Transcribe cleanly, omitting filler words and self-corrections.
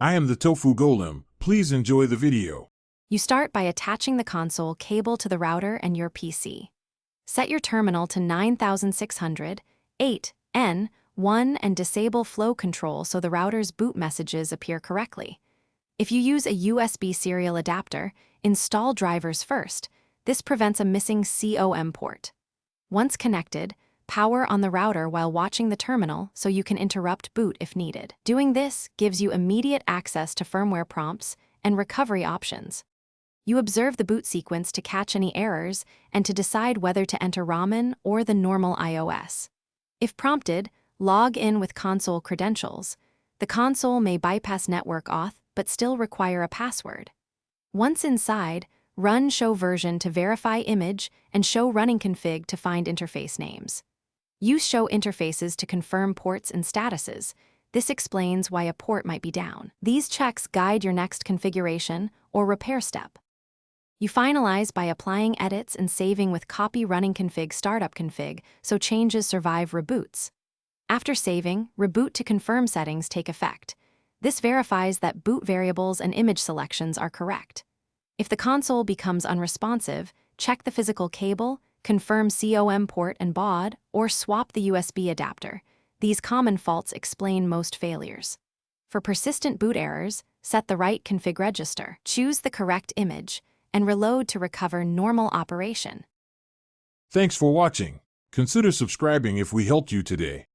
I am the Tofu Golem. Please enjoy the video. You start by attaching the console cable to the router and your PC. Set your terminal to 9600/8N1 and disable flow control so the router's boot messages appear correctly. If you use a USB serial adapter, install drivers first. This prevents a missing COM port. Once connected, power on the router while watching the terminal so you can interrupt boot if needed. Doing this gives you immediate access to firmware prompts and recovery options. You observe the boot sequence to catch any errors and to decide whether to enter Ramen or the normal iOS. If prompted, log in with console credentials. The console may bypass network auth but still require a password. Once inside, run show version to verify image and show running config to find interface names. Use show interfaces to confirm ports and statuses. This explains why a port might be down. These checks guide your next configuration or repair step. You finalize by applying edits and saving with copy running config startup config so changes survive reboots. After saving, reboot to confirm settings take effect. This verifies that boot variables and image selections are correct. If the console becomes unresponsive, check the physical cable, confirm COM port and baud, or swap the USB adapter. These common faults explain most failures. For persistent boot errors, set the right config register, choose the correct image, and reload to recover normal operation. Thanks for watching. Consider subscribing if we helped you today.